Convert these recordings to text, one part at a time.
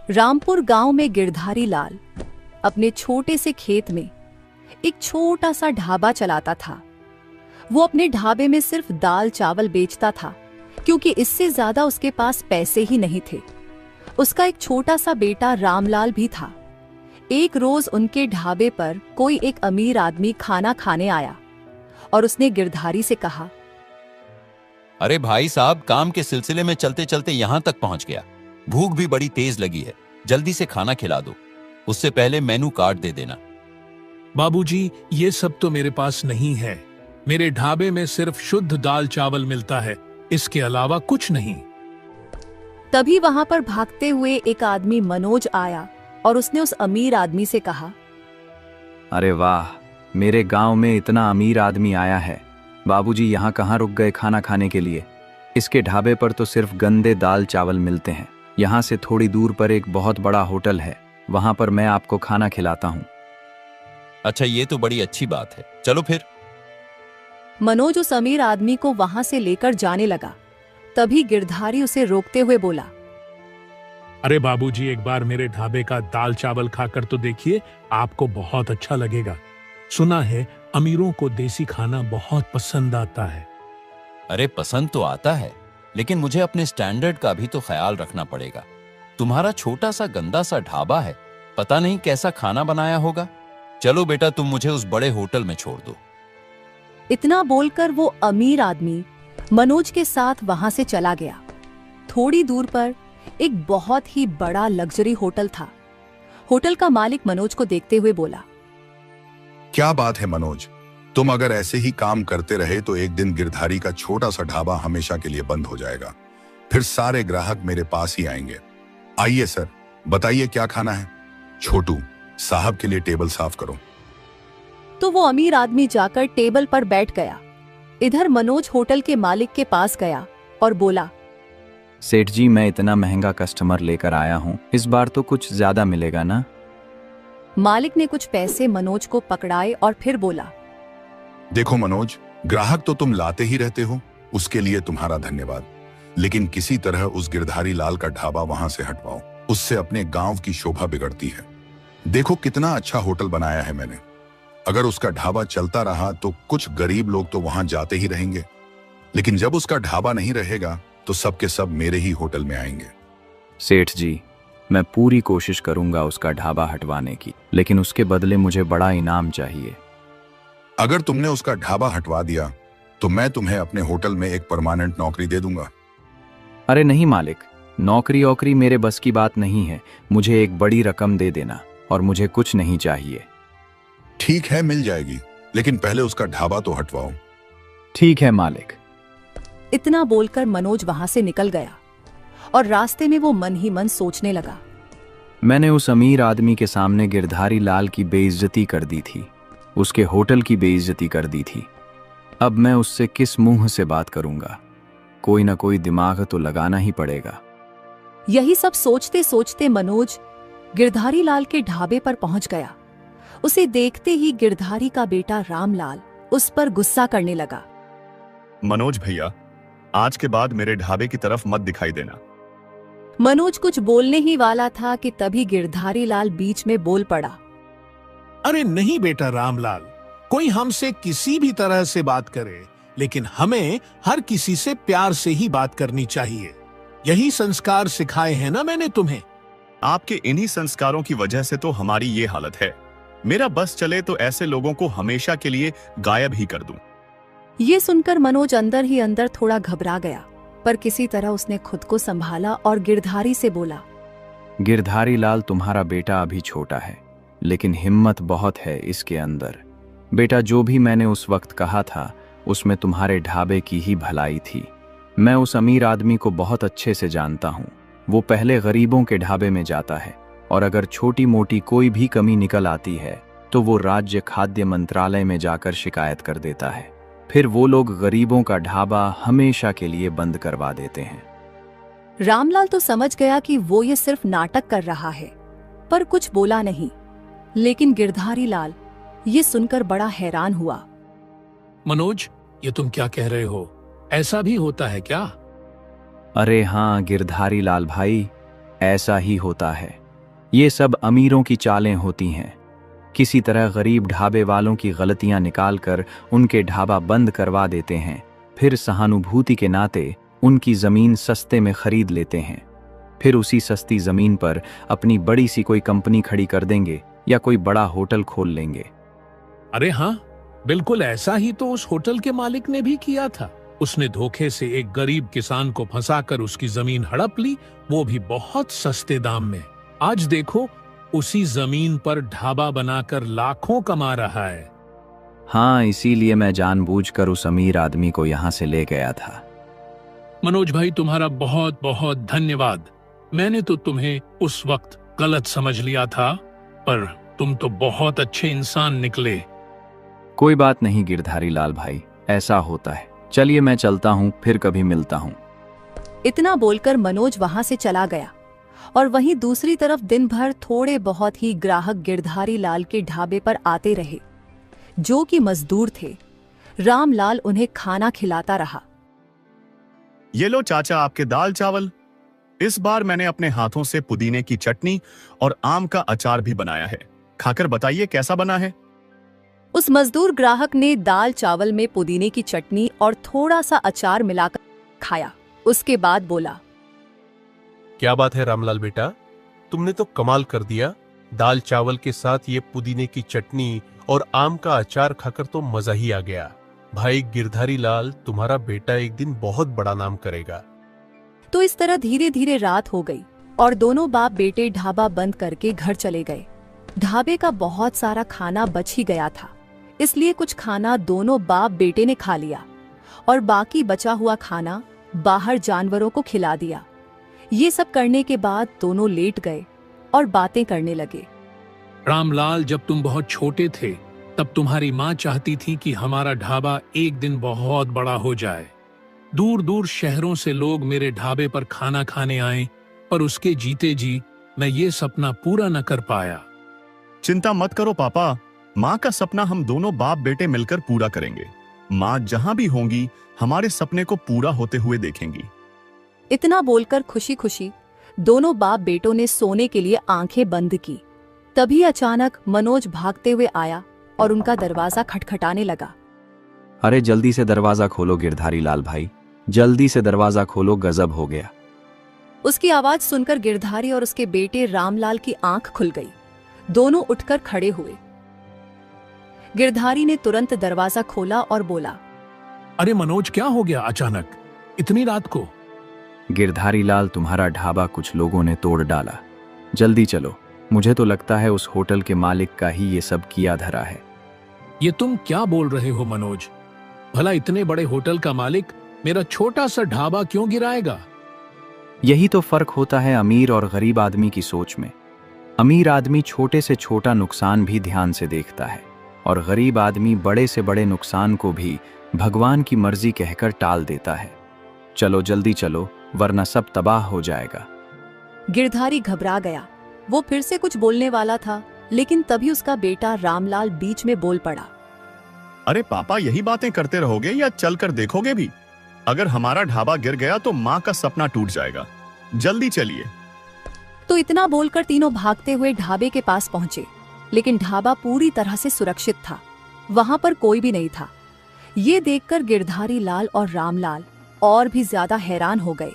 रामपुर गांव में गिरधारी लाल अपने छोटे से खेत में एक छोटा सा ढाबा चलाता था। वो अपने ढाबे में सिर्फ दाल चावल बेचता था, क्योंकि इससे ज्यादा उसके पास पैसे ही नहीं थे। उसका एक छोटा सा बेटा रामलाल भी था। एक रोज उनके ढाबे पर कोई एक अमीर आदमी खाना खाने आया और उसने गिरधारी से कहा, अरे भाई साहब, काम के सिलसिले में चलते चलते यहां तक पहुंच गया। भूख भी बड़ी तेज लगी है, जल्दी से खाना खिला दो। उससे पहले मेनू कार्ड दे देना। बाबूजी, ये सब तो मेरे पास नहीं है। मेरे ढाबे में सिर्फ शुद्ध दाल चावल मिलता है, इसके अलावा कुछ नहीं। तभी वहां पर भागते हुए एक आदमी मनोज आया और उसने उस अमीर आदमी से कहा, अरे वाह, मेरे गांव में इतना अमीर आदमी आया है। बाबूजी यहाँ कहाँ रुक गए खाना खाने के लिए? इसके ढाबे पर तो सिर्फ गंदे दाल चावल मिलते हैं। यहाँ से थोड़ी दूर पर एक बहुत बड़ा होटल है, वहां पर मैं आपको खाना खिलाता हूँ। अच्छा, ये तो बड़ी अच्छी बात है, चलो फिर। मनोज उस अमीर आदमी को वहां से लेकर जाने लगा। तभी गिरधारी उसे रोकते हुए बोला, अरे बाबूजी, एक बार मेरे ढाबे का दाल चावल खाकर तो देखिए, आपको बहुत अच्छा लगेगा। सुना है अमीरों को देसी खाना बहुत पसंद आता है। अरे पसंद तो आता है, लेकिन मुझे अपने स्टैंडर्ड का भी तो ख्याल रखना पड़ेगा। तुम्हारा छोटा सा गंदा सा ढाबा है, पता नहीं कैसा खाना बनाया होगा। चलो बेटा, तुम मुझे उस बड़े होटल में छोड़ दो। इतना बोलकर वो अमीर आदमी मनोज के साथ वहां से चला गया। थोड़ी दूर पर एक बहुत ही बड़ा लग्जरी होटल था। होटल का मालिक मनोज को देखते हुए बोला, क्या बात है मनोज, तुम अगर ऐसे ही काम करते रहे तो एक दिन गिरधारी का छोटा सा ढाबा हमेशा के लिए बंद हो जाएगा। फिर सारे ग्राहक मेरे पास ही आएंगे। आइए सर, बताइए क्या खाना है। छोटू, साहब के लिए टेबल साफ करो। तो वो अमीर आदमी जाकर टेबल पर बैठ गया। इधर मनोज होटल के मालिक के पास गया और बोला, सेठ जी, मैं इतना महंगा कस्टमर लेकर आया हूँ, इस बार तो कुछ ज्यादा मिलेगा ना? मालिक ने कुछ पैसे मनोज को पकड़ाए और फिर बोला, देखो मनोज, ग्राहक तो तुम लाते ही रहते हो, उसके लिए तुम्हारा धन्यवाद। लेकिन किसी तरह उस गिरधारी लाल का ढाबा वहां से हटवाओ, उससे अपने गांव की शोभा बिगड़ती है। देखो कितना अच्छा होटल बनाया है मैंने। अगर उसका ढाबा चलता रहा तो कुछ गरीब लोग तो वहां जाते ही रहेंगे, लेकिन जब उसका ढाबा नहीं रहेगा तो सबके सब मेरे ही होटल में आएंगे। सेठ जी, मैं पूरी कोशिश करूंगा उसका ढाबा हटवाने की, लेकिन उसके बदले मुझे बड़ा इनाम चाहिए। अगर तुमने उसका ढाबा हटवा दिया तो मैं तुम्हें अपने होटल में एक परमानेंट नौकरी दे दूंगा। अरे नहीं मालिक, नौकरी वोकरी मेरे बस की बात नहीं है। मुझे एक बड़ी रकम दे देना और मुझे कुछ नहीं चाहिए। ठीक है, मिल जाएगी, लेकिन पहले उसका ढाबा तो हटवाओ। ठीक है मालिक। इतना बोलकर मनोज वहां से निकल गया और रास्ते में वो मन ही मन सोचने लगा, मैंने उस अमीर आदमी के सामने गिरधारी लाल की बेइज्जती कर दी थी, उसके होटल की बेइज्जती कर दी थी। अब मैं उससे किस मुंह से बात करूंगा? कोई ना कोई दिमाग तो लगाना ही पड़ेगा। यही सब सोचते सोचते मनोज गिरधारी लाल के ढाबे पर पहुंच गया। उसे देखते ही गिरधारी का बेटा रामलाल उस पर गुस्सा करने लगा। मनोज भैया, आज के बाद मेरे ढाबे की तरफ मत दिखाई देना। मनोज कुछ बोलने ही वाला था कि तभी गिरधारी लाल बीच में बोल पड़ा, अरे नहीं बेटा रामलाल, कोई हमसे किसी भी तरह से बात करे, लेकिन हमें हर किसी से प्यार से ही बात करनी चाहिए। यही संस्कार सिखाए हैं ना मैंने तुम्हें। आपके इन्हीं संस्कारों की वजह से तो हमारी ये हालत है। मेरा बस चले तो ऐसे लोगों को हमेशा के लिए गायब ही कर दूं। ये सुनकर मनोज अंदर ही अंदर थोड़ा घबरा गया, पर किसी तरह उसने खुद को संभाला और गिरधारी से बोला, गिरधारी लाल, तुम्हारा बेटा अभी छोटा है, लेकिन हिम्मत बहुत है इसके अंदर। बेटा, जो भी मैंने उस वक्त कहा था उसमें तुम्हारे ढाबे की ही भलाई थी। मैं उस अमीर आदमी को बहुत अच्छे से जानता हूँ। वो पहले गरीबों के ढाबे में जाता है और अगर छोटी मोटी कोई भी कमी निकल आती है तो वो राज्य खाद्य मंत्रालय में जाकर शिकायत कर देता है। फिर वो लोग गरीबों का ढाबा हमेशा के लिए बंद करवा देते हैं। रामलाल तो समझ गया कि वो ये सिर्फ नाटक कर रहा है, पर कुछ बोला नहीं। लेकिन गिरधारी लाल ये सुनकर बड़ा हैरान हुआ। मनोज, ये तुम क्या कह रहे हो? ऐसा भी होता है क्या? अरे हाँ गिरधारी लाल भाई, ऐसा ही होता है। ये सब अमीरों की चालें होती हैं। किसी तरह गरीब ढाबे वालों की गलतियां निकालकर उनके ढाबा बंद करवा देते हैं, फिर सहानुभूति के नाते उनकी जमीन सस्ते में खरीद लेते हैं। फिर उसी सस्ती जमीन पर अपनी बड़ी सी कोई कंपनी खड़ी कर देंगे या कोई बड़ा होटल खोल लेंगे। अरे हाँ, बिल्कुल ऐसा ही तो उस होटल के मालिक ने भी किया था। उसने धोखे से एक गरीब किसान को फंसाकर उसकी जमीन हड़प ली, वो भी बहुत सस्ते दाम में। आज देखो, उसी जमीन पर ढाबा बनाकर लाखों कमा रहा है। हाँ, इसीलिए मैं जानबूझकर उस अमीर आदमी को यहां से ले गया था। मनोज भाई, तुम्हारा बहुत बहुत धन्यवाद। मैंने तो तुम्हें उस वक्त गलत समझ लिया था, पर तुम तो बहुत अच्छे इंसान निकले। कोई बात नहीं गिरधारी लाल भाई, ऐसा होता है। चलिए मैं चलता हूँ, फिर कभी मिलता हूँ। इतना बोलकर मनोज वहां से चला गया और वहीं दूसरी तरफ दिन भर थोड़े बहुत ही ग्राहक गिरधारी लाल के ढाबे पर आते रहे, जो कि मजदूर थे। रामलाल उन्हें खाना खिलाता रहा। ये लो चाचा, आपके दाल चावल। इस बार मैंने अपने हाथों से पुदीने की चटनी और आम का अचार भी बनाया है। खाकर बताइए कैसा बना है। उस मजदूर ग्राहक ने दाल चावल में पुदीने की चटनी और थोड़ा सा अचार मिलाकर खाया। उसके बाद बोला, क्या बात है रामलाल बेटा, तुमने तो कमाल कर दिया। दाल चावल के साथ ये पुदीने की चटनी और आम का अचार खाकर तो मजा ही आ गया। भाई गिरधारी लाल, तुम्हारा बेटा एक दिन बहुत बड़ा नाम करेगा। तो इस तरह धीरे धीरे रात हो गई और दोनों बाप बेटे ढाबा बंद करके घर चले गए। ढाबे का बहुत सारा खाना बच ही गया था, इसलिए कुछ खाना दोनों बाप बेटे ने खा लिया और बाकी बचा हुआ खाना बाहर जानवरों को खिला दिया। ये सब करने के बाद दोनों लेट गए और बातें करने लगे। रामलाल, जब तुम बहुत छोटे थे तब तुम्हारी माँ चाहती थी कि हमारा ढाबा एक दिन बहुत बड़ा हो जाए। दूर दूर शहरों से लोग मेरे ढाबे पर खाना खाने आए, पर उसके जीते जी मैं ये सपना पूरा न कर पाया। चिंता मत करो पापा, माँ का सपना हम दोनों बाप बेटे मिलकर पूरा करेंगे। माँ जहां भी होंगी हमारे सपने को पूरा होते हुए देखेंगी। इतना बोलकर खुशी खुशी दोनों बाप बेटों ने सोने के लिए आंखें बंद की। तभी अचानक मनोज भागते हुए आया और उनका दरवाजा खटखटाने लगा। अरे जल्दी से दरवाजा खोलो गिरधारी लाल भाई, जल्दी से दरवाजा खोलो, गजब हो गया। उसकी आवाज सुनकर गिरधारी और उसके बेटे रामलाल की आंख खुल गई। दोनों उठकर खड़े हुए। गिरधारी ने तुरंत दरवाजा खोला और बोला, अरे मनोज, क्या हो गया अचानक इतनी रात को? गिरधारी लाल, तुम्हारा ढाबा कुछ लोगों ने तोड़ डाला। जल्दी चलो, मुझे तो लगता है उस होटल के मालिक का ही ये सब किया धरा है। ये तुम क्या बोल रहे हो मनोज? भला इतने बड़े होटल का मालिक मेरा छोटा सा ढाबा क्यों गिराएगा? यही तो फर्क होता है अमीर और गरीब आदमी की सोच में। अमीर आदमी छोटे से छोटा नुकसान भी ध्यान से देखता है और गरीब आदमी बड़े से बड़े नुकसान को भी भगवान की मर्जी कहकर टाल देता है। चलो जल्दी चलो, वरना सब तबाह हो जाएगा। गिरधारी घबरा गया। वो फिर से कुछ बोलने वाला था, लेकिन तभी उसका बेटा रामलाल बीच में बोल पड़ा। अरे पापा, यही बातें करते रहोगे या चलकर देखोगे भी? अगर हमारा ढाबा गिर गया तो माँ का सपना टूट जाएगा। जल्दी चलिए। तो इतना बोलकर तीनों भागते हुए ढाबे के पास पहुंचे, लेकिन ढाबा पूरी तरह से सुरक्षित था। वहां पर कोई भी नहीं था। ये देखकर गिरधारी लाल और रामलाल और भी ज्यादा हैरान हो गए।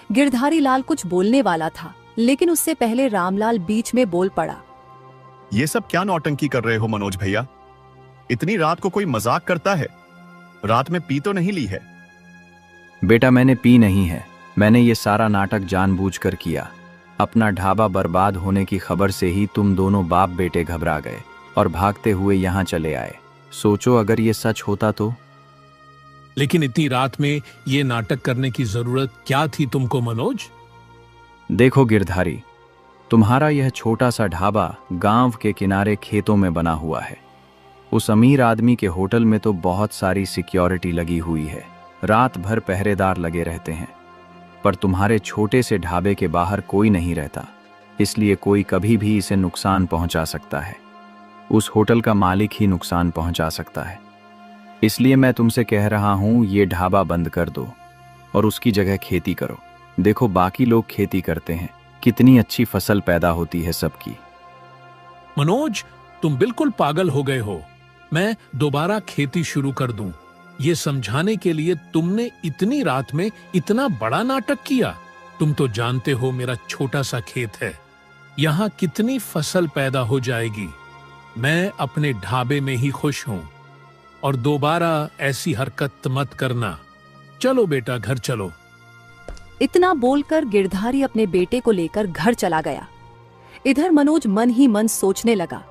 गिरधारी लाल कुछ बोलने वाला था, लेकिन उससे पहले रामलाल बीच में बोल पड़ा। ये सब क्या नौटंकी कर रहे हो मनोज भैया? इतनी रात को कोई मजाक करता है? रात में पी तो नहीं ली है? बेटा, मैंने पी नहीं है। मैंने ये सारा नाटक जानबूझकर किया। अपना ढाबा बर्बाद होने की खबर से ही तुम दोनों बाप बेटे घबरा गए और भागते हुए यहाँ चले आए। सोचो अगर ये सच होता तो? लेकिन इतनी रात में ये नाटक करने की जरूरत क्या थी तुमको मनोज? देखो गिरधारी, तुम्हारा यह छोटा सा ढाबा गांव के किनारे खेतों में बना हुआ है। उस अमीर आदमी के होटल में तो बहुत सारी सिक्योरिटी लगी हुई है, रात भर पहरेदार लगे रहते हैं। पर तुम्हारे छोटे से ढाबे के बाहर कोई नहीं रहता, इसलिए कोई कभी भी इसे नुकसान पहुंचा सकता है। उस होटल का मालिक ही नुकसान पहुंचा सकता है। इसलिए मैं तुमसे कह रहा हूं, ये ढाबा बंद कर दो और उसकी जगह खेती करो। देखो बाकी लोग खेती करते हैं, कितनी अच्छी फसल पैदा होती है सबकी। मनोज, तुम बिल्कुल पागल हो गए हो। मैं दोबारा खेती शुरू कर दूं, ये समझाने के लिए तुमने इतनी रात में इतना बड़ा नाटक किया। तुम तो जानते हो मेरा छोटा सा खेत है, यहाँ कितनी फसल पैदा हो जाएगी। मैं अपने ढाबे में ही खुश हूं और दोबारा ऐसी हरकत मत करना। चलो बेटा, घर चलो। इतना बोलकर गिरधारी अपने बेटे को लेकर घर चला गया। इधर मनोज मन ही मन सोचने लगा।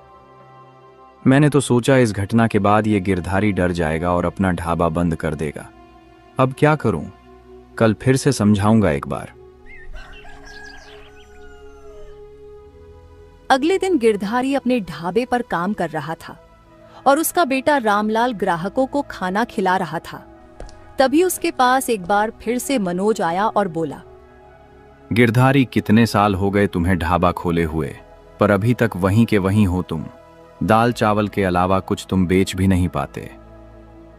मैंने तो सोचा इस घटना के बाद ये गिरधारी डर जाएगा और अपना ढाबा बंद कर देगा। अब क्या करूं? कल फिर से समझाऊंगा एक बार। अगले दिन गिरधारी अपने ढाबे पर काम कर रहा था और उसका बेटा रामलाल ग्राहकों को खाना खिला रहा था। तभी उसके पास एक बार फिर से मनोज आया और बोला, गिरधारी, कितने साल हो गए तुम्हें ढाबा खोले हुए, पर अभी तक वहीं के वहीं हो तुम। दाल चावल के अलावा कुछ तुम बेच भी नहीं पाते।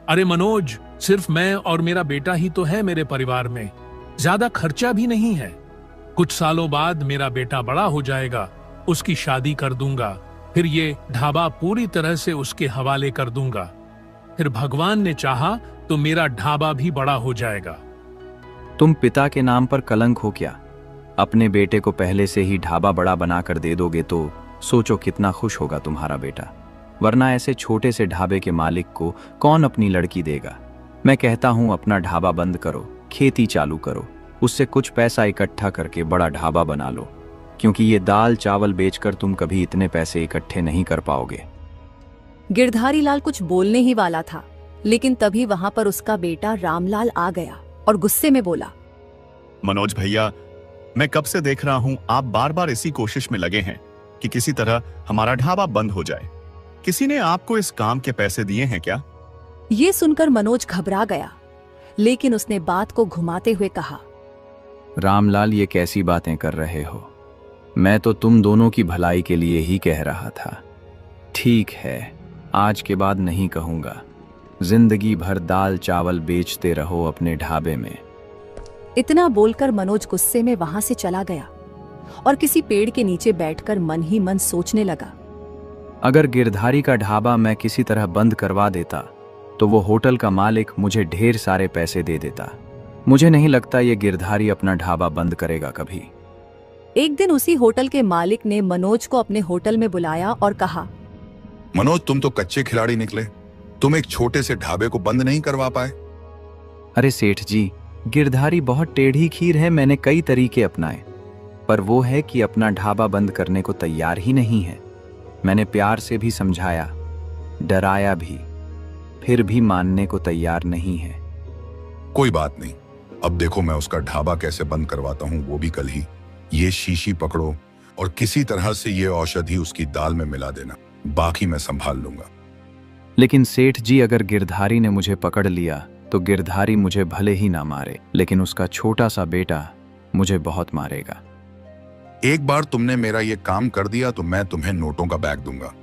अरे मनोज, सिर्फ मैं और मेरा बेटा ही तो है मेरे परिवार में, ज्यादा खर्चा भी नहीं है। कुछ सालों बाद मेरा बेटा बड़ा हो जाएगा, उसकी शादी कर दूंगा, फिर ये ढाबा पूरी तरह से उसके हवाले कर दूंगा। फिर भगवान ने चाहा तो मेरा ढाबा भी बड़ा हो जाएगा। तुम पिता के नाम पर कलंक हो क्या? अपने बेटे को पहले से ही ढाबा बड़ा बनाकर दे दोगे तो सोचो कितना खुश होगा तुम्हारा बेटा। वरना ऐसे छोटे से ढाबे के मालिक को कौन अपनी लड़की देगा। मैं कहता हूं अपना ढाबा बंद करो, खेती चालू करो, उससे कुछ पैसा इकट्ठा करके बड़ा ढाबा बना लो, क्योंकि ये दाल चावल बेचकर तुम कभी इतने पैसे इकट्ठे नहीं कर पाओगे। गिरधारी लाल कुछ बोलने ही वाला था, लेकिन तभी वहां पर उसका बेटा रामलाल आ गया और गुस्से में बोला, मनोज भैया, मैं कब से देख रहा हूं आप बार बार इसी कोशिश में लगे हैं कि किसी तरह हमारा ढाबा बंद हो जाए। किसी ने आपको इस काम के पैसे दिए हैं क्या? ये सुनकर मनोज घबरा गया, लेकिन उसने बात को घुमाते हुए कहा, रामलाल, ये कैसी बातें कर रहे हो? मैं तो तुम दोनों की भलाई के लिए ही कह रहा था। ठीक है, आज के बाद नहीं कहूंगा। जिंदगी भर दाल चावल बेचते रहो अपने ढाबे में। इतना बोलकर मनोज गुस्से में वहां से चला गया और किसी पेड़ के नीचे बैठकर मन ही मन सोचने लगा। अगर गिरधारी का ढाबा मैं किसी तरह बंद करवा देता तो वो होटल का मालिक मुझे ढेर सारे पैसे दे देता। मुझे नहीं लगता ये गिरधारी अपना ढाबा बंद करेगा कभी। एक दिन उसी होटल के मालिक ने मनोज को अपने होटल में बुलाया और कहा, मनोज, तुम तो कच्चे खिलाड़ी निकले। तुम एक छोटे से ढाबे को बंद नहीं करवा पाए। अरे सेठ जी, गिरधारी बहुत टेढ़ी खीर है। मैंने कई तरीके अपनाए, पर वो है कि अपना ढाबा बंद करने को तैयार ही नहीं है। मैंने प्यार से भी समझाया, डराया भी, फिर भी मानने को तैयार नहीं है। कोई बात नहीं, अब देखो मैं उसका ढाबा कैसे बंद करवाता हूँ, वो भी कल ही। ये शीशी पकड़ो और किसी तरह से ये औषधि उसकी दाल में मिला देना, बाकी मैं संभाल लूंगा। लेकिन सेठ जी, अगर गिरधारी ने मुझे पकड़ लिया तो गिरधारी मुझे भले ही ना मारे, लेकिन उसका छोटा सा बेटा मुझे बहुत मारेगा। एक बार तुमने मेरा ये काम कर दिया तो मैं तुम्हें नोटों का बैग दूंगा।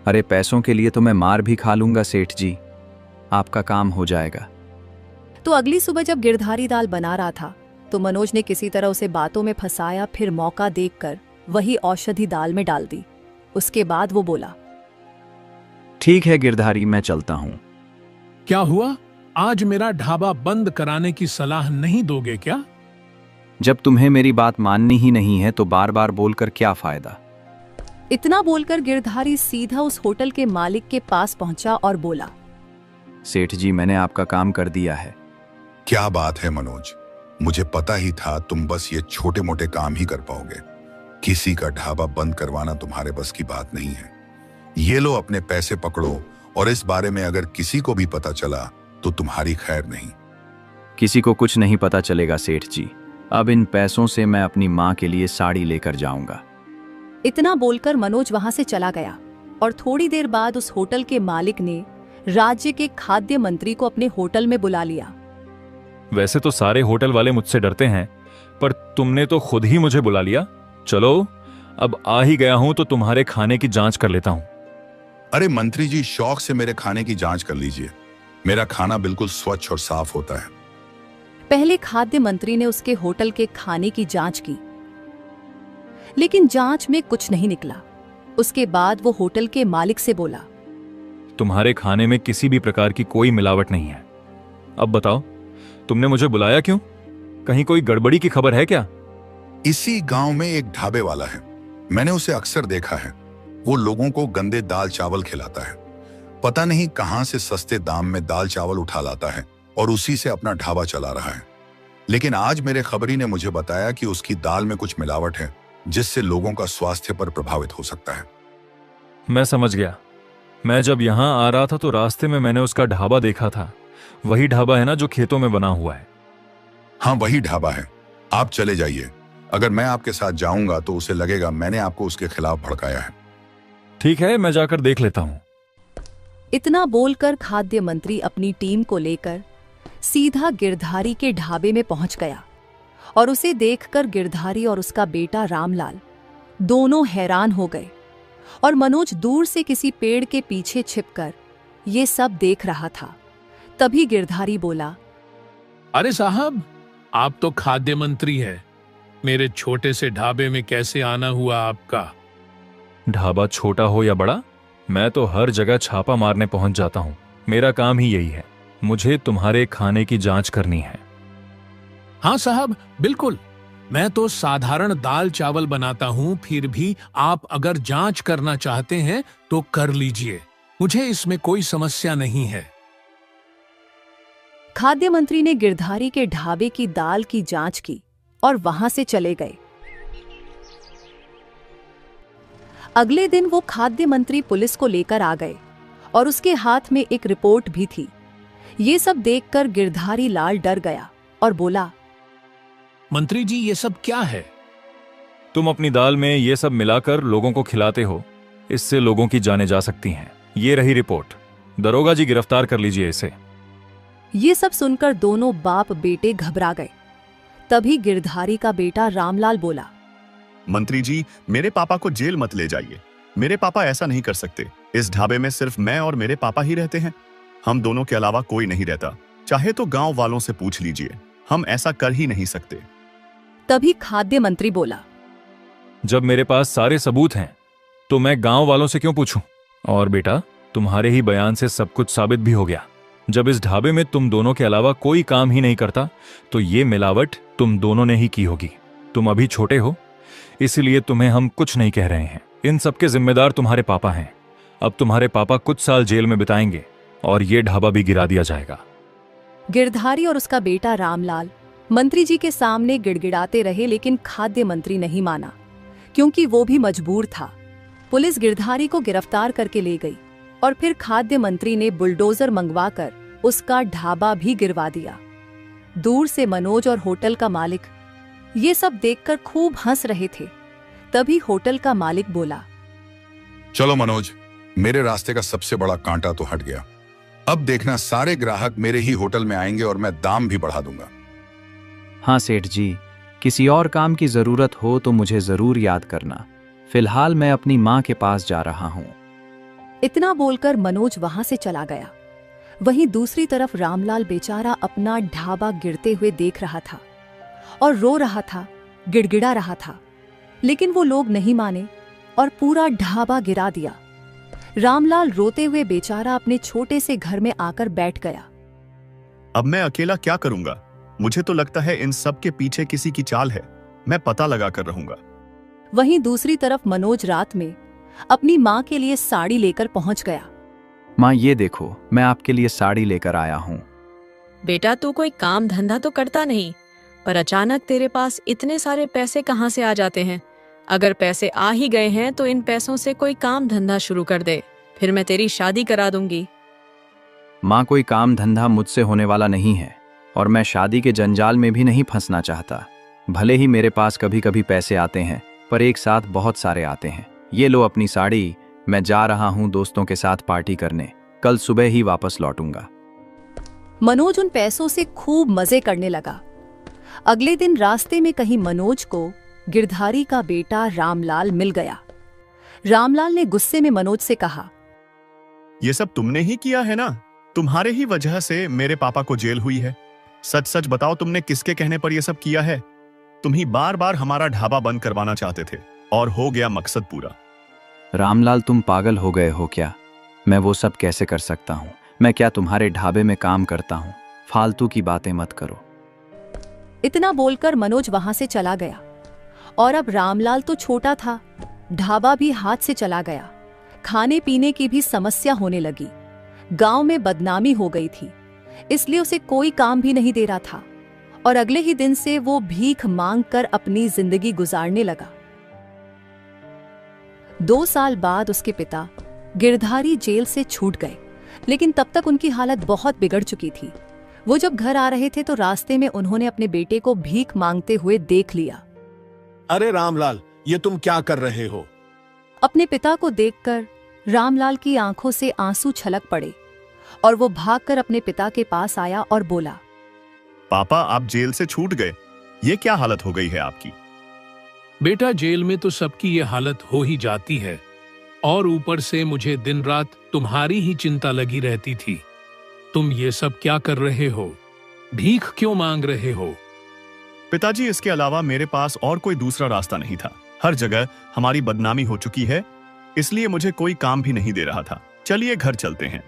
अरे पैसों के लिए तो मैं मार भी खा लूंगा सेठ जी, आपका काम हो जाएगा। तो अगली सुबह जब गिरधारी दाल बना रहा था तो मनोज ने किसी तरह उसे बातों में फंसाया, फिर मौका देखकर वही औषधि दाल में डाल दी। उसके बाद वो बोला, ठीक है गिरधारी, मैं चलता हूं। क्या हुआ? आज मेरा ढाबा बंद कराने की सलाह नहीं दोगे क्या? जब तुम्हें मेरी बात माननी ही नहीं है तो बार बार बोलकर क्या फायदा। इतना बोलकर गिरधारी सीधा उस होटल के मालिक के पास पहुंचा और बोला, सेठ जी, मैंने आपका काम कर दिया है। क्या बात है मनोज, मुझे पता ही था तुम बस ये छोटे मोटे काम ही कर पाओगे। किसी का ढाबा बंद करवाना तुम्हारे बस की बात नहीं है। ये लो अपने पैसे पकड़ो, और इस बारे में अगर किसी को भी पता चला तो तुम्हारी खैर नहीं। किसी को कुछ नहीं पता चलेगा सेठ जी। अब इन पैसों से मैं अपनी माँ के लिए साड़ी लेकर जाऊंगा। इतना बोलकर मनोज वहां से चला गया और थोड़ी देर बाद उस होटल के मालिक ने राज्य के खाद्य मंत्री को अपने होटल में बुला लिया। वैसे तो सारे होटल वाले मुझसे डरते हैं, पर तुमने तो खुद ही मुझे बुला लिया। चलो, अब आ ही गया हूं तो तुम्हारे खाने की जांच कर लेता हूं। अरे मंत्री जी, शौक से मेरे खाने की जांच कर लीजिए। मेरा खाना बिल्कुल स्वच्छ और साफ होता है। पहले खाद्य मंत्री ने उसके होटल के खाने की जांच की, लेकिन जांच में कुछ नहीं निकला। उसके बाद वो होटल के मालिक से बोला, तुम्हारे खाने में किसी भी प्रकार की कोई मिलावट नहीं है। अब बताओ, तुमने मुझे बुलाया क्यों? कहीं कोई गड़बड़ी की खबर है क्या? इसी गांव में एक ढाबे वाला है, मैंने उसे अक्सर देखा है। वो लोगों को गंदे दाल चावल खिलाता है। पता नहीं कहां से सस्ते दाम में दाल चावल उठा लाता है और उसी से अपना ढाबा चला रहा है। लेकिन आज मेरे खबरी ने मुझे बताया कि उसकी दाल में कुछ मिलावट है, जिससे लोगों का स्वास्थ्य पर प्रभावित हो सकता है। मैं समझ गया। मैं जब यहां आ रहा था तो रास्ते में मैंने उसका ढाबा देखा था। वही ढाबा है ना जो खेतों में बना हुआ है? हाँ, वही ढाबा है। आप चले जाइए। अगर मैं आपके साथ जाऊंगा तो उसे लगेगा मैंने आपको उसके खिलाफ भड़काया है। ठीक है, मैं जाकर देख लेता हूं। इतना बोलकर खाद्य मंत्री अपनी टीम को लेकर सीधा गिरधारी के ढाबे में पहुंच गया और उसे देखकर गिरधारी और उसका बेटा रामलाल दोनों हैरान हो गए और मनोज दूर से किसी पेड़ के पीछे छिपकर ये सब देख रहा था। तभी गिरधारी बोला, अरे साहब, आप तो खाद्य मंत्री हैं। मेरे छोटे से ढाबे में कैसे आना हुआ आपका? ढाबा छोटा हो या बड़ा, मैं तो हर जगह छापा मारने पहुंच जाता हूं। मेरा काम ही यही है। मुझे तुम्हारे खाने की जांच करनी है। हाँ साहब, बिल्कुल। मैं तो साधारण दाल चावल बनाता हूं, फिर भी आप अगर जांच करना चाहते हैं तो कर लीजिए। मुझे इसमें कोई समस्या नहीं है। खाद्य मंत्री ने गिरधारी के ढाबे की दाल की जांच की और वहां से चले गए। अगले दिन वो खाद्य मंत्री पुलिस को लेकर आ गए और उसके हाथ में एक रिपोर्ट भी थी। ये सब देखकर गिरधारी लाल डर गया और बोला, मंत्री जी, ये सब क्या है? तुम अपनी दाल में ये सब मिलाकर लोगों को खिलाते हो। इससे लोगों की जानें जा सकती हैं। ये रही रिपोर्ट। दरोगा जी, गिरफ्तार कर लीजिए इसे। ये सब सुनकर दोनों बाप बेटे घबरा गए। तभी गिरधारी का बेटा रामलाल बोला, मंत्री जी, मेरे पापा को जेल मत ले जाइए। मेरे पापा ऐसा नहीं कर सकते। इस ढाबे में सिर्फ मैं और मेरे पापा ही रहते हैं। हम दोनों के अलावा कोई नहीं रहता। चाहे तो गांव वालों से पूछ लीजिए। हम ऐसा कर ही नहीं सकते। तभी खाद्य मंत्री बोला, जब मेरे पास सारे सबूत हैं तो मैं गांव वालों से क्यों पूछूं? और बेटा, तुम्हारे ही बयान से सब कुछ साबित भी हो गया। जब इस ढाबे में तुम दोनों के अलावा कोई काम ही नहीं करता तो ये मिलावट तुम दोनों ने ही की होगी। तुम अभी छोटे हो, इसलिए तुम्हें हम कुछ नहीं कह रहे हैं। इन सबके जिम्मेदार तुम्हारे पापा हैं। अब तुम्हारे पापा कुछ साल जेल में बिताएंगे और ये ढाबा भी गिरा दिया जाएगा। गिरधारी और उसका बेटा रामलाल मंत्री जी के सामने गिड़गिड़ाते रहे, लेकिन खाद्य मंत्री नहीं माना, क्योंकि वो भी मजबूर था। पुलिस गिरधारी को गिरफ्तार करके ले गई और फिर खाद्य मंत्री ने बुलडोजर मंगवाकर उसका ढाबा भी गिरवा दिया। दूर से मनोज और होटल का मालिक ये सब देखकर खूब हंस रहे थे। तभी होटल का मालिक बोला, चलो मनोज, मेरे रास्ते का सबसे बड़ा कांटा तो हट गया। अब देखना, सारे ग्राहक मेरे ही होटल में आएंगे और मैं दाम भी बढ़ा दूंगा। हाँ सेठ जी, किसी और काम की जरूरत हो तो मुझे जरूर याद करना। फिलहाल मैं अपनी माँ के पास जा रहा हूँ। इतना बोलकर मनोज वहां से चला गया। वहीं दूसरी तरफ रामलाल बेचारा अपना ढाबा गिरते हुए देख रहा था और रो रहा था, गिड़गिड़ा रहा था। लेकिन वो लोग नहीं माने और पूरा ढाबा गिरा दिया। रामलाल रोते हुए बेचारा अपने छोटे से घर में आकर बैठ गया। अब मैं अकेला क्या करूंगा? मुझे तो लगता है इन सब के पीछे किसी की चाल है। मैं पता लगा कर रहूंगा। वहीं दूसरी तरफ मनोज रात में अपनी माँ के लिए साड़ी लेकर पहुंच गया। माँ, ये देखो, मैं आपके लिए साड़ी लेकर आया हूँ। बेटा, तू कोई काम धंधा तो करता नहीं, पर अचानक तेरे पास इतने सारे पैसे कहाँ से आ जाते हैं? अगर पैसे आ ही गए हैं तो इन पैसों से कोई काम धंधा शुरू कर दे, फिर मैं तेरी शादी करा दूंगी। माँ, कोई काम धंधा मुझसे होने वाला नहीं है और मैं शादी के जंजाल में भी नहीं फंसना चाहता। भले ही मेरे पास कभी कभी पैसे आते हैं, पर एक साथ बहुत सारे आते हैं। ये लो अपनी साड़ी। मैं जा रहा हूँ दोस्तों के साथ पार्टी करने। कल सुबह ही वापस लौटूंगा। मनोज उन पैसों से खूब मजे करने लगा। अगले दिन रास्ते में कहीं मनोज को गिरधारी का बेटा रामलाल मिल गया। रामलाल ने गुस्से में मनोज से कहा, ये सब तुमने ही किया है ना? तुम्हारे ही वजह से मेरे पापा को जेल हुई है। सच सच बताओ, तुमने किसके कहने पर यह सब किया है? तुम ही बार बार हमारा ढाबा बंद करवाना चाहते थे और हो गया मकसद पूरा। रामलाल, तुम पागल हो गए हो क्या? मैं वो सब कैसे कर सकता हूँ? मैं क्या तुम्हारे ढाबे में काम करता हूँ? फालतू की बातें मत करो। इतना बोलकर मनोज वहां से चला गया। और अब रामलाल तो छोटा था, ढाबा भी हाथ से चला गया। खाने पीने की भी समस्या होने लगी। गांव में बदनामी हो गई थी, इसलिए उसे कोई काम भी नहीं दे रहा था। और अगले ही दिन से वो भीख मांग कर अपनी जिंदगी गुजारने लगा। 2 साल बाद उसके पिता गिरधारी जेल से छूट गए, लेकिन तब तक उनकी हालत बहुत बिगड़ चुकी थी। वो जब घर आ रहे थे तो रास्ते में उन्होंने अपने बेटे को भीख मांगते हुए देख लिया। अरे रामलाल, ये तुम क्या कर रहे हो? अपने पिता को देखकर रामलाल की आंखों से आंसू छलक पड़े और वो भागकर अपने पिता के पास आया और बोला, पापा, आप जेल से छूट गए। ये क्या हालत हो गई है आपकी? बेटा, जेल में तो सबकी ये हालत हो ही जाती है, और ऊपर से मुझे दिन रात तुम्हारी ही चिंता लगी रहती थी। तुम ये सब क्या कर रहे हो? भीख क्यों मांग रहे हो? पिताजी, इसके अलावा मेरे पास और कोई दूसरा रास्ता नहीं था। हर जगह हमारी बदनामी हो चुकी है, इसलिए मुझे कोई काम भी नहीं दे रहा था। चलिए घर चलते हैं।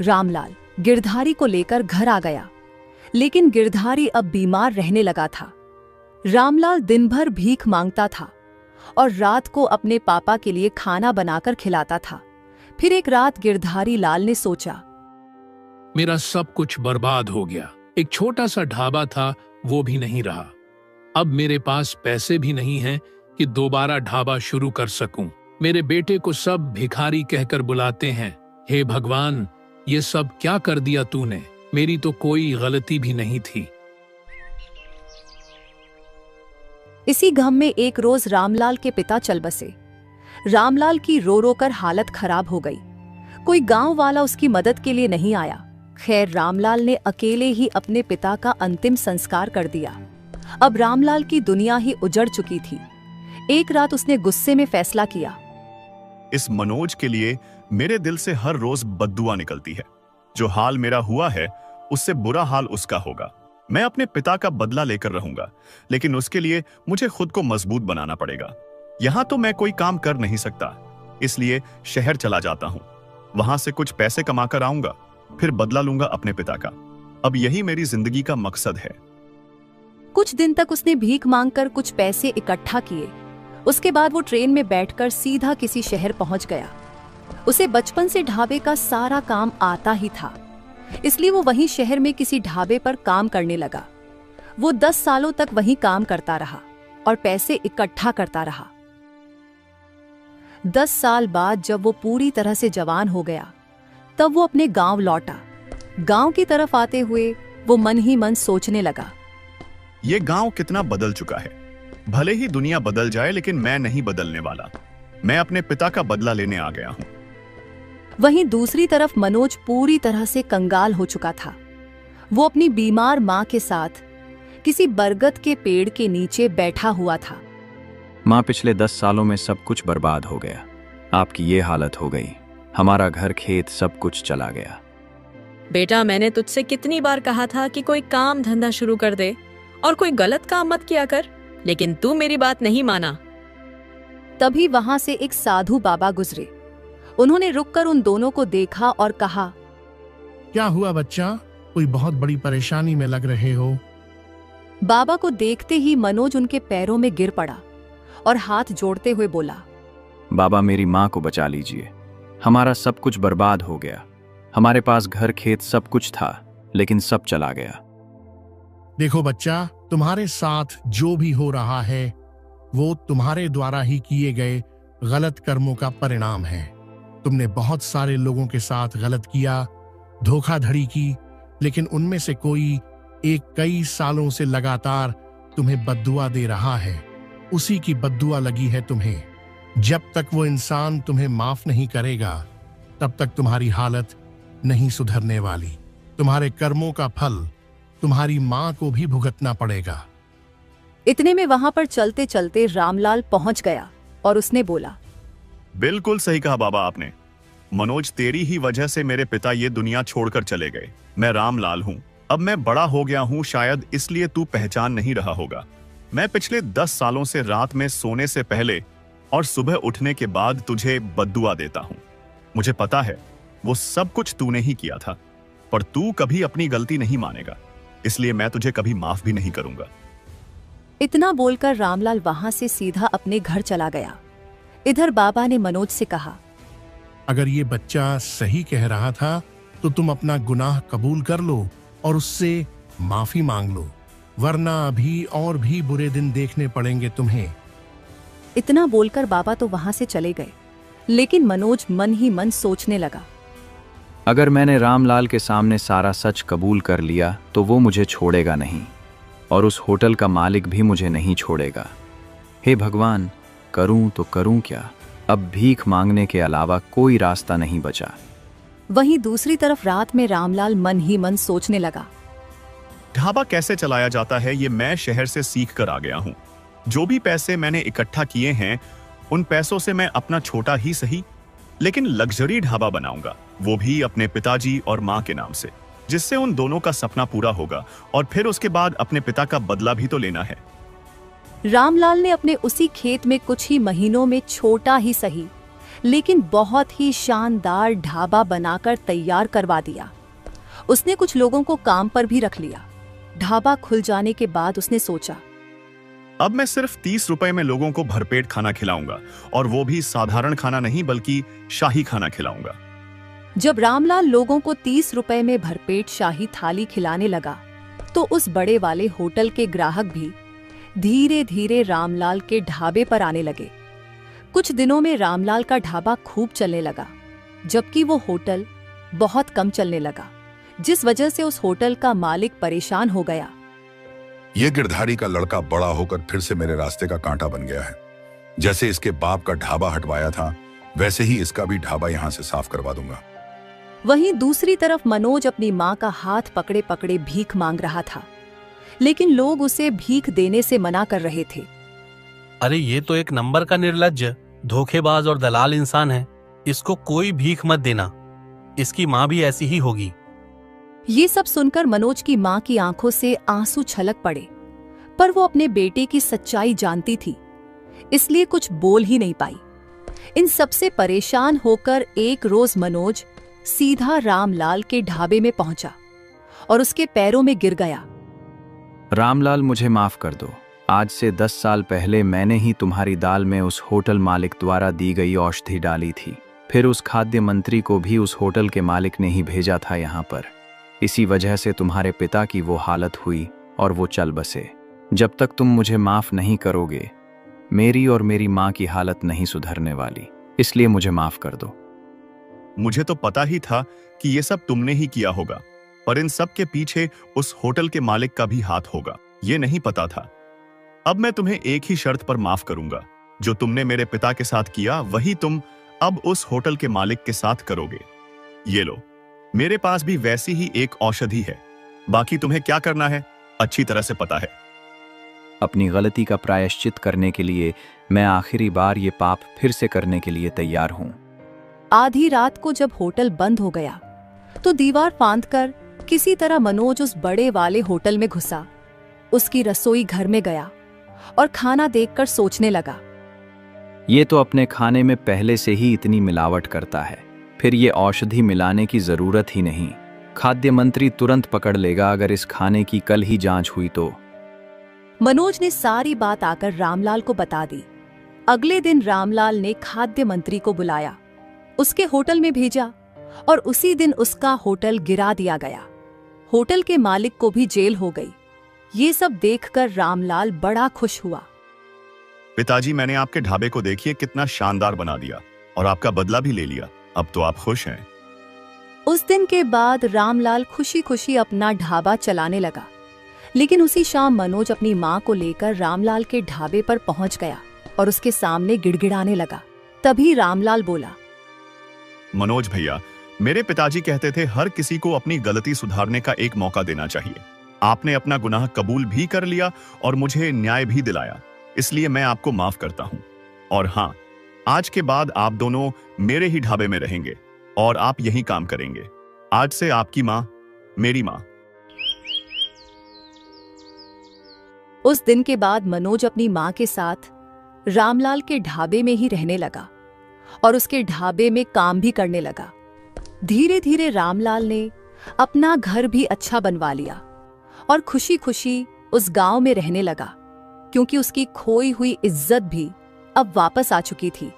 रामलाल गिरधारी को लेकर घर आ गया, लेकिन गिरधारी अब बीमार रहने लगा था। रामलाल दिन भर भीख मांगता था और रात को अपने पापा के लिए खाना बनाकर खिलाता था। फिर एक रात गिरधारी लाल ने सोचा, मेरा सब कुछ बर्बाद हो गया। एक छोटा सा ढाबा था, वो भी नहीं रहा। अब मेरे पास पैसे भी नहीं हैं कि दोबारा ढाबा शुरू कर सकूं। मेरे बेटे को सब भिखारी कहकर बुलाते हैं। हे भगवान, ये सब क्या कर दिया तूने? मेरी तो कोई गलती भी नहीं थी। इसी गम में एक रोज रामलाल के पिता चल बसे। रामलाल की रो रो कर हालत खराब हो गई। कोई गांव वाला उसकी मदद के लिए नहीं आया। खैर, रामलाल ने अकेले ही अपने पिता का अंतिम संस्कार कर दिया। अब रामलाल की दुनिया ही उजड़ चुकी थी। एक रात उसने गुस्से में फैसला किया, इस मनोज के लिए मेरे दिल से हर रोज बद्दुआ निकलती है। जो हाल मेरा हुआ है, उससे बुरा हाल उसका होगा। मैं अपने पिता का बदला लेकर रहूंगा, लेकिन उसके लिए मुझे खुद को मजबूत बनाना पड़ेगा। यहां तो मैं कोई काम कर नहीं सकता, इसलिए शहर चला जाता हूं। वहां से कुछ पैसे कमाकर आऊंगा, फिर बदला लूंगा अपने पिता का। अब यही मेरी जिंदगी का मकसद है। कुछ दिन तक उसने भीख मांगकर कुछ पैसे इकट्ठा किए। उसके बाद वो ट्रेन में बैठकर सीधा किसी शहर पहुंच गया। उसे बचपन से ढाबे का सारा काम आता ही था, इसलिए वो वहीं शहर में किसी ढाबे पर काम करने लगा। वो 10 सालों तक वहीं काम करता रहा और पैसे इकट्ठा करता रहा। 10 साल बाद जब वो पूरी तरह से जवान हो गया, तब वो अपने गांव लौटा। गांव की तरफ आते हुए वो मन ही मन सोचने लगा, ये गांव कितना बदल चुका है। भले ही दुनिया बदल जाए, लेकिन मैं नहीं बदलने वाला। मैं अपने पिता का बदला लेने आ गया हूं। वहीं दूसरी तरफ मनोज पूरी तरह से कंगाल हो चुका था। वो अपनी बीमार मां के साथ किसी बरगद के पेड़ के नीचे बैठा हुआ था। माँ, पिछले 10 सालों में सब कुछ बर्बाद हो गया। आपकी ये हालत हो गई। हमारा घर, खेत, सब कुछ चला गया। बेटा, मैंने तुझसे कितनी बार कहा था कि कोई काम धंधा शुरू कर दे और कोई गलत काम मत किया कर, लेकिन तू मेरी बात नहीं माना। तभी वहां से एक साधु बाबा गुजरे। उन्होंने रुककर उन दोनों को देखा और कहा, क्या हुआ बच्चा? कोई बहुत बड़ी परेशानी में लग रहे हो। बाबा को देखते ही मनोज उनके पैरों में गिर पड़ा और हाथ जोड़ते हुए बोला, बाबा, मेरी माँ को बचा लीजिए। हमारा सब कुछ बर्बाद हो गया। हमारे पास घर, खेत, सब कुछ था, लेकिन सब चला गया। देखो बच्चा, तुम्हारे साथ जो भी हो रहा है वो तुम्हारे द्वारा ही किए गए गलत कर्मों का परिणाम है। तुमने बहुत सारे लोगों के साथ गलत किया, धोखाधड़ी की, लेकिन उनमें से कोई एक कई सालों से लगातार तुम्हें बद्दुआ दे रहा है। उसी की बद्दुआ लगी है तुम्हें। जब तक वो इंसान तुम्हें माफ नहीं करेगा, तब तक तुम्हारी हालत नहीं सुधरने वाली। तुम्हारे कर्मों का फल तुम्हारी मां को भी भुगतना पड़ेगा। इतने में वहां पर चलते चलते रामलाल पहुंच गया और उसने बोला, बिल्कुल सही कहा बाबा आपने। मनोज, तेरी ही वजह से मेरे पिता ये दुनिया छोड़कर चले गए। मैं रामलाल हूँ। अब मैं बड़ा हो गया हूँ, शायद इसलिए तू पहचान नहीं रहा होगा। मैं पिछले 10 सालों से रात में सोने से पहले और सुबह उठने के बाद तुझे बद्दुआ देता हूँ। मुझे पता है वो सब कुछ तूने ही किया था, पर तू कभी अपनी गलती नहीं मानेगा, इसलिए मैं तुझे कभी माफ भी नहीं करूंगा। इतना बोलकर रामलाल वहां से सीधा अपने घर चला गया। इधर बाबा ने मनोज से कहा, अगर ये बच्चा सही कह रहा था तो तुम अपना गुनाह कबूल कर लो और उससे माफी मांग लो, वरना अभी और भी बुरे दिन देखने पड़ेंगे तुम्हें। इतना बोलकर बाबा तो वहां से चले गए, लेकिन मनोज मन ही मन सोचने लगा, अगर मैंने रामलाल के सामने सारा सच कबूल कर लिया तो वो मुझे छोड़ेगा नहीं और उस होटल का मालिक भी मुझे नहीं छोड़ेगा। हे भगवान, करूं तो करूं क्या? अब भीख मांगने के अलावा कोई रास्ता नहीं बचा। वहीं दूसरी तरफ रात में रामलाल मन ही मन सोचने लगा, ढाबा कैसे चलाया जाता है ये मैं शहर से सीख कर आ गया हूँ। जो भी पैसे मैंने इकट्ठा किए हैं उन पैसों से मैं अपना छोटा ही सही लेकिन लग्जरी ढाबा बनाऊंगा, वो भी अपने पिताजी और माँ के नाम से, जिससे उन दोनों का सपना पूरा होगा और फिर उसके बाद अपने पिता का बदला भी तो लेना है। रामलाल ने अपने उसी खेत में कुछ ही महीनों में छोटा ही सही लेकिन बहुत ही शानदार ढाबा बनाकर तैयार करवा दिया। उसने कुछ लोगों को काम पर भी रख लिया। ढाबा खुल जाने के बाद उसने सोचा, अब मैं सिर्फ 30 रुपए में लोगों को भरपेट खाना खिलाऊंगा, और वो भी साधारण खाना नहीं बल्कि शाही खाना खिलाऊंगा। जब रामलाल लोगों को 30 रुपए में भरपेट शाही थाली खिलाने लगा तो उस बड़े वाले होटल के ग्राहक भी धीरे धीरे रामलाल के ढाबे पर आने लगे। कुछ दिनों में रामलाल का ढाबा खूब चलने लगा, जबकि वो होटल बहुत कम चलने लगा, जिस वजह से उस होटल का मालिक परेशान हो गया। ये गिरधारी का लड़का बड़ा होकर फिर से मेरे रास्ते का कांटा बन गया है। जैसे इसके बाप का ढाबा हटवाया था वैसे ही इसका भी ढाबा यहाँ से साफ करवा दूंगा। वहीं दूसरी तरफ मनोज अपनी माँ का हाथ पकड़े पकड़े भीख मांग रहा था, लेकिन लोग उसे भीख देने से मना कर रहे थे। अरे ये तो एक नंबर का निर्लज्ज, धोखेबाज और दलाल इंसान है, इसको कोई भीख मत देना, इसकी माँ भी ऐसी ही होगी। ये सब सुनकर मनोज की माँ की आंखों से आंसू छलक पड़े, पर वो अपने बेटे की सच्चाई जानती थी, इसलिए कुछ बोल ही नहीं पाई। इन सबसे परेशान होकर एक रोज मनोज सीधा रामलाल के ढाबे में पहुंचा और उसके पैरों में गिर गया। रामलाल, मुझे माफ कर दो। आज से 10 साल पहले मैंने ही तुम्हारी दाल में उस होटल मालिक द्वारा दी गई औषधि डाली थी। फिर उस खाद्य मंत्री को भी उस होटल के मालिक ने ही भेजा था यहाँ पर। इसी वजह से तुम्हारे पिता की वो हालत हुई और वो चल बसे। जब तक तुम मुझे माफ नहीं करोगे मेरी और मेरी माँ की हालत नहीं सुधरने वाली, इसलिए मुझे माफ कर दो। मुझे तो पता ही था कि ये सब तुमने ही किया होगा, पर इन सब के पीछे उस होटल के मालिक का भी हाथ होगा, ये नहीं पता था। अब मैं तुम्हें एक ही शर्त पर माफ करूंगा, जो तुमने मेरे पिता के साथ किया वही तुम अब उस होटल के मालिक के साथ करोगे। ये लो, मेरे पास भी वैसी ही एक औषधि है, बाकी तुम्हें क्या करना है अच्छी तरह से पता है। अपनी गलती का प्रायश्चित करने के लिए मैं आखिरी बार ये पाप फिर से करने के लिए तैयार हूं। आधी रात को जब होटल बंद हो गया तो दीवार फांदकर किसी तरह मनोज उस बड़े वाले होटल में घुसा, उसकी रसोई घर में गया और खाना देखकर सोचने लगा, ये तो अपने खाने में पहले से ही इतनी मिलावट करता है, फिर ये औषधि मिलाने की जरूरत ही नहीं। खाद्य मंत्री तुरंत पकड़ लेगा अगर इस खाने की कल ही जांच हुई तो। मनोज ने सारी बात आकर रामलाल को बता दी। अगले दिन रामलाल ने खाद्य मंत्री को बुलाया, उसके होटल में भेजा और उसी दिन उसका होटल गिरा दिया गया। होटल के मालिक को भी जेल हो गई। ये सब देखकर रामलाल बड़ा खुश हुआ। पिताजी, मैंने आपके ढाबे को देखिए कितना शानदार बना दिया और आपका बदला भी ले लिया, अब तो आप खुश हैं। उस दिन के बाद रामलाल खुशी खुशी अपना ढाबा चलाने लगा, लेकिन उसी शाम मनोज अपनी माँ को लेकर रामलाल के ढाबे पर पहुंच गया और उसके सामने गिड़गिड़ाने लगा। तभी रामलाल बोला, मनोज भैया, मेरे पिताजी कहते थे हर किसी को अपनी गलती सुधारने का एक मौका देना चाहिए। आपने अपना गुनाह कबूल भी कर लिया और मुझे न्याय भी दिलाया, इसलिए मैं आपको माफ करता हूं। और हाँ, आज के बाद आप दोनों मेरे ही ढाबे में रहेंगे। और आप यही काम करेंगे। आज से आपकी माँ मेरी माँ। उस दिन के बाद मनोज अपनी मां के साथ रामलाल के ढाबे में ही रहने लगा और उसके ढाबे में काम भी करने लगा। धीरे धीरे रामलाल ने अपना घर भी अच्छा बनवा लिया और खुशी खुशी उस गांव में रहने लगा, क्योंकि उसकी खोई हुई इज्जत भी अब वापस आ चुकी थी।